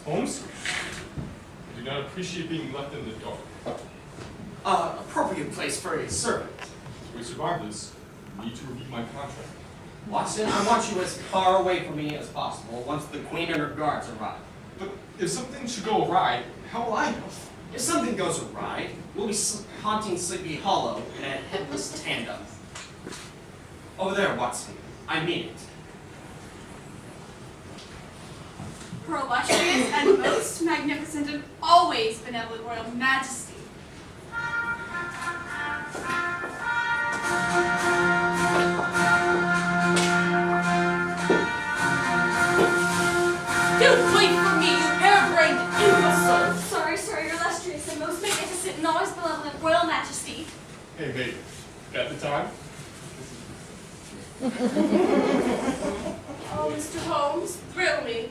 Holmes, I do not appreciate being left in the dark. Appropriate place for a servant. If we survive this, we need to review my contract. Watson, I want you as far away from me as possible once the Queen and her guards arrive. But if something should go awry, how will I know? If something goes awry, we'll be haunting Sleepy Hollow in a headless tandem. Over there, Watson. I mean it. Her illustrious and most magnificent and always benevolent royal majesty. Don't wait for me, you harebrained imbecile! Sorry, your illustrious and most magnificent and always benevolent royal majesty. Hey, babe, got the time? Oh, Mr. Holmes, thrill me.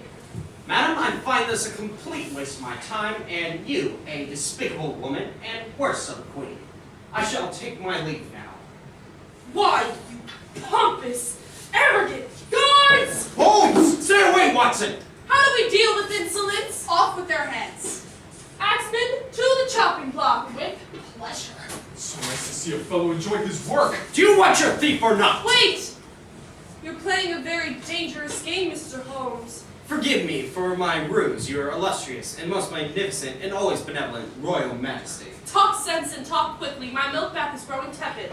Madam, I find this a complete waste of my time, and you, a despicable woman, and worse of a queen. I shall take my leave now. Why, you pompous, arrogant guards! Holmes! Stay away, Watson! How do we deal with insolence? Off with their heads. Axeman, to the chopping block with pleasure. So nice to see a fellow enjoy his work. Do you want your thief or not? Wait! You're playing a very dangerous game, Mr. Holmes. Forgive me for my ruse, your illustrious and most magnificent and always benevolent royal majesty. Talk sense and talk quickly. My milk bath is growing tepid.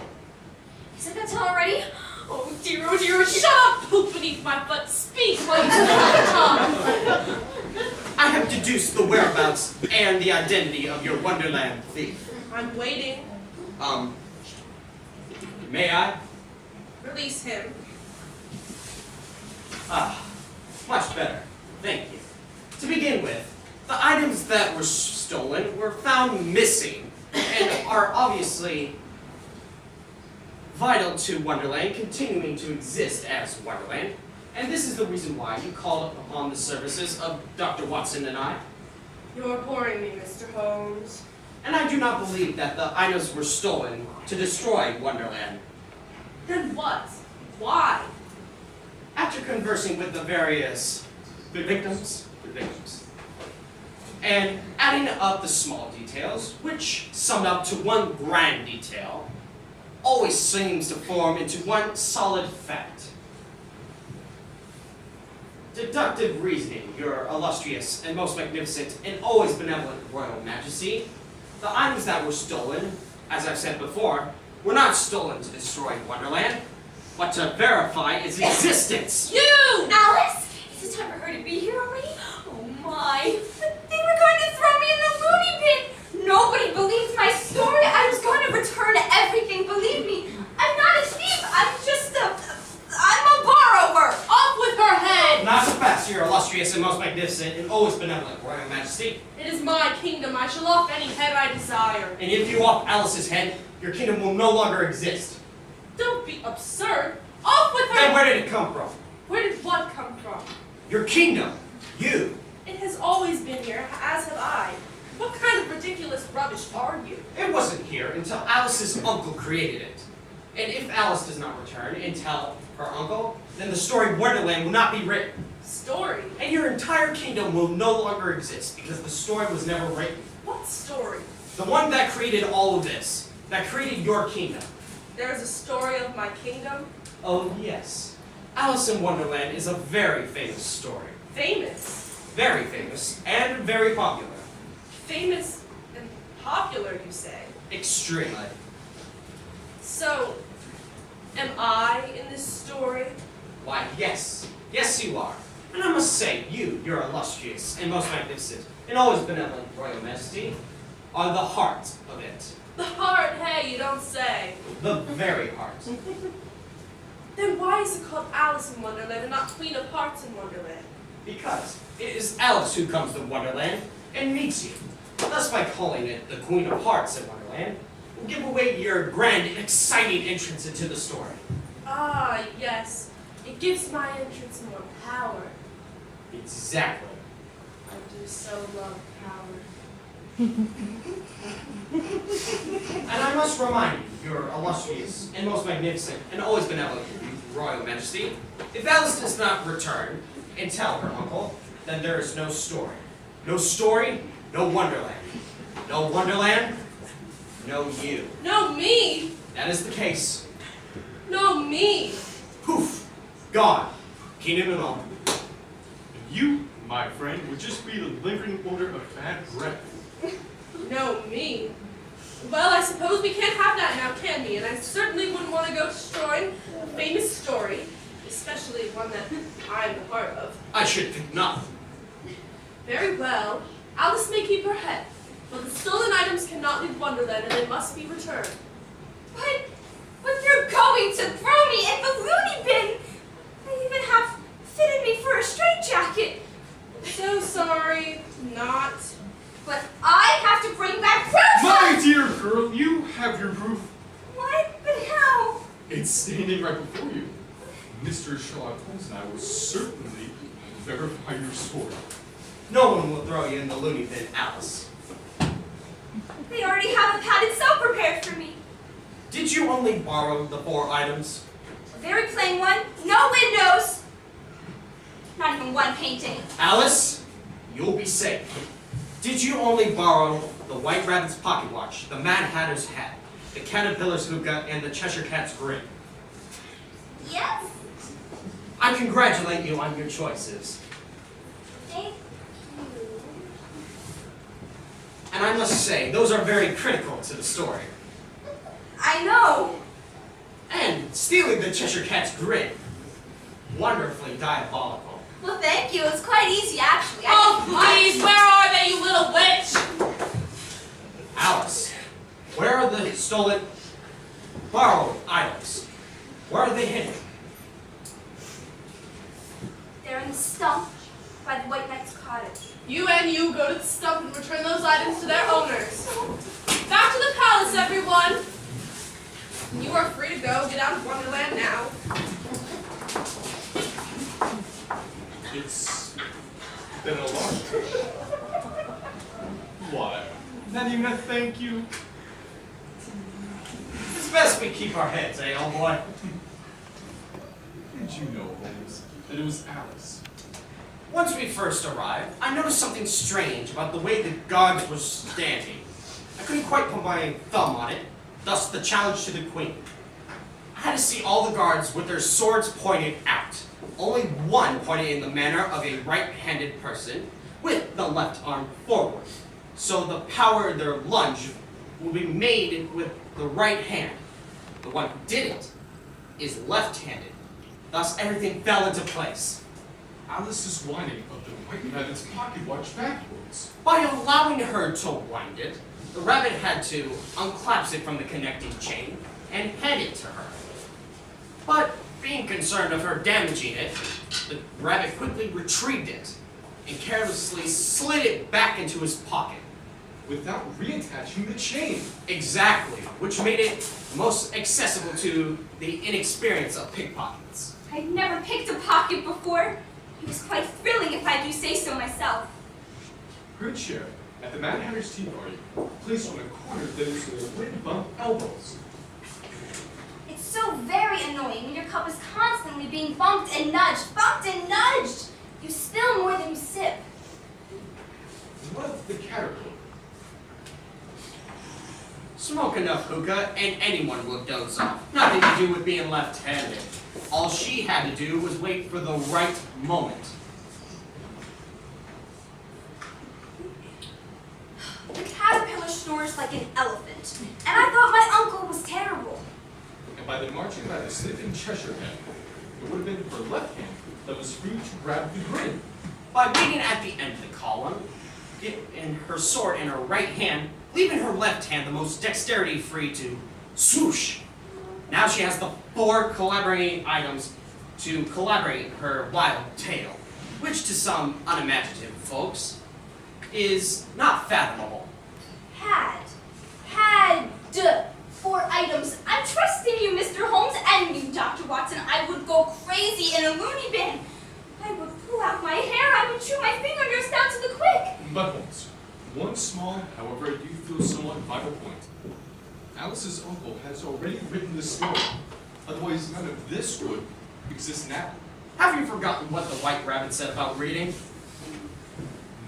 Isn't that already? Oh dear, oh dear. Shut up, poop beneath my foot. Speak while you still have the tongue. I have deduced the whereabouts and the identity of your Wonderland thief. I'm waiting. May I? Release him. Ah, much better. Thank you. To begin with, the items that were stolen were found missing and are obviously vital to Wonderland, continuing to exist as Wonderland. And this is the reason why you called upon the services of Dr. Watson and I. You're boring me, Mr. Holmes. And I do not believe that the items were stolen to destroy Wonderland. Then what? Why? After conversing with the various victims, and adding up the small details, which summed up to one grand detail, always seems to form into one solid fact. Deductive reasoning, your illustrious and most magnificent and always benevolent royal majesty, the items that were stolen, as I've said before, were not stolen to destroy Wonderland, but to verify its existence. You! Alice? Is it time for her to be here already? Oh my. They were going to throw me in the loony bin. Nobody believed my story. I was going to return everything. Believe me. I'm not a thief. I'm a borrower. Off with her head! Not so fast, your illustrious and most magnificent and always benevolent royal majesty. It is my kingdom. I shall off any head I desire. And if you off Alice's head, your kingdom will no longer exist. Don't be absurd. Off with her! Then where did it come from? Where did what come from? Your kingdom. You. It has always been here, as have I. What kind of ridiculous rubbish are you? It wasn't here until Alice's uncle created it. And if Alice does not return and tell her uncle, then the story Wonderland will not be written. Story? And your entire kingdom will no longer exist because the story was never written. What story? The one that created all of this, that created your kingdom. There is a story of my kingdom? Oh, yes. Alice in Wonderland is a very famous story. Famous? Very famous and very popular. Famous and popular, you say? Extremely. So, am I in this story? Why, yes. Yes, you are. And I must say, you, your illustrious and most magnificent and always benevolent royal majesty, are the heart of it. The heart, hey, you don't say. The very heart. Then why is it called Alice in Wonderland and not Queen of Hearts in Wonderland? Because it is Alice who comes to Wonderland and meets you. Thus, by calling it the Queen of Hearts in Wonderland, will give away your grand and exciting entrance into the story. Ah, yes. It gives my entrance more power. Exactly. I do so love power. And I must remind you, your illustrious and most magnificent and always benevolent royal majesty, if Alice does not return and tell her uncle, then there is no story. No story, no Wonderland. No Wonderland, no you. No me! That is the case. No me! Poof, gone. Keenan and all. And you, my friend, would just be the lingering odor of bad breath. No me! Well, I suppose we can't have that now, can we? And I certainly wouldn't want to go destroying a famous story, especially one that I'm a part of. I should think not. Very well. Alice may keep her head, but the stolen items cannot leave Wonderland and they must be returned. But you're going to throw me in the loony bin! They even have fitted me for a straitjacket. So sorry, not. But I have to bring back proof! My dear girl, you have your proof. What? But how? It's standing right before you. Mr. Sherlock Holmes and I will certainly verify your story. No one will throw you in the loony bin, Alice. They already have a padded cell prepared for me. Did you only borrow the 4 items? A very plain one, no windows. Not even one painting. Alice, you'll be safe. Did you only borrow the White Rabbit's pocket watch, the Mad Hatter's hat, the Caterpillar's hookah, and the Cheshire Cat's grin? Yes? I congratulate you on your choices. Thank you. And I must say, those are very critical to the story. I know. And stealing the Cheshire Cat's grin, wonderfully diabolical. Well, thank you. It's quite easy, actually. Oh, please, where are they, you little witch? Alice, where are the stolen, borrowed items? Where are they hidden? They're in the stump by the White Knight's cottage. You and you go to the stump and return those items to their owners. Back to the palace, everyone! You are free to go. Get out of Wonderland now. It's been a long trip. What? Not even a thank you? It's best we keep our heads, eh, old boy? Did you know, Holmes, that it was Alice? Once we first arrived, I noticed something strange about the way the guards were standing. I couldn't quite put my thumb on it, thus the challenge to the queen. I had to see all the guards with their swords pointed out. Only one pointed in the manner of a right-handed person, with the left arm forward. So the power of their lunge will be made with the right hand. The one who didn't is left-handed. Thus everything fell into place. Alice is winding up the White Rabbit's pocket watch backwards. By allowing her to wind it, the rabbit had to unclasp it from the connecting chain and hand it to her. But being concerned of her damaging it, the rabbit quickly retrieved it and carelessly slid it back into his pocket. Without reattaching the chain. Exactly, which made it most accessible to the inexperienced of pickpockets. I'd never picked a pocket before. It was quite thrilling if I do say so myself. Her chair at the Mad Hatter's tea party, placed on a corner that is with wooden bump elbows. It's so very annoying when your cup is constantly being bumped and nudged. Bumped and nudged! You spill more than you sip. What of the caterpillar? Smoke enough hookah and anyone will doze off. Nothing to do with being left-handed. All she had to do was wait for the right moment. The caterpillar snores like an elephant, and I thought my uncle was terrible. And by the marching by the sniffing Cheshire Cat, it would have been her left hand that was free to grab the grin. By waiting at the end of the column, getting her sword in her right hand, leaving her left hand the most dexterity free to swoosh. Now she has the 4 collaborating items to collaborate her wild tale, which to some unimaginative folks is not fathomable. Had 4 items. I'm trusting you, Mr. Holmes, and you, Dr. Watson. I would go crazy in a loony bin. I would pull out my hair. I would chew my fingernails down to the quick. But Holmes, one small, however, I do feel somewhat vital point. Alice's uncle has already written the story. Otherwise, none of this would exist now. Have you forgotten what the White Rabbit said about reading?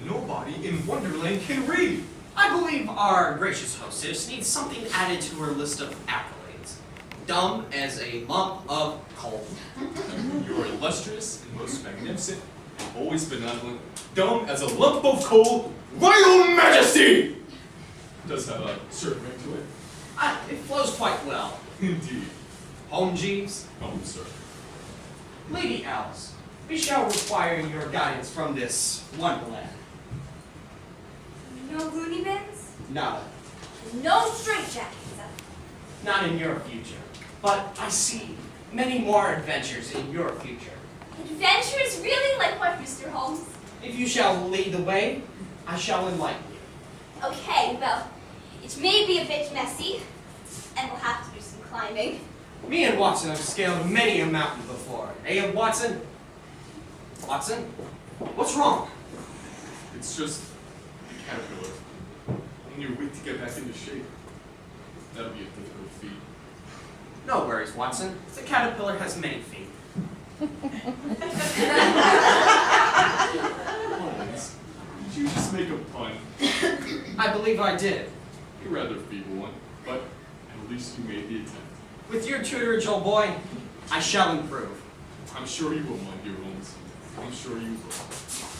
Nobody nobody in Wonderland can read. I believe our gracious hostess needs something added to her list of accolades. Dumb as a lump of coal. You are illustrious and most magnificent and always benevolent, dumb as a lump of coal, Royal Majesty! Does have a certain ring to it. It flows quite well. Indeed. Home, Jeeves. Oh, sir. Lady Alice, we shall require your guidance from this Wonderland. No loony bins? Nada. No straitjackets. Not in your future. But I see many more adventures in your future. Adventures? Really? Like what, Mr. Holmes? If you shall lead the way, I shall enlighten you. Okay, well, it may be a bit messy, and we'll have to do some climbing. Me and Watson have scaled many a mountain before. Eh, Watson? Watson? What's wrong? It's just a caterpillar. And your wait to get back into shape. That'll be a difficult feat. No worries, Watson. The caterpillar has many feet. Holmes, did you just make a pun? I believe I did. A rather feeble one, but at least you made the attempt. With your tutorage, old boy, I shall improve. I'm sure you will, my dear Holmes. I'm sure you will.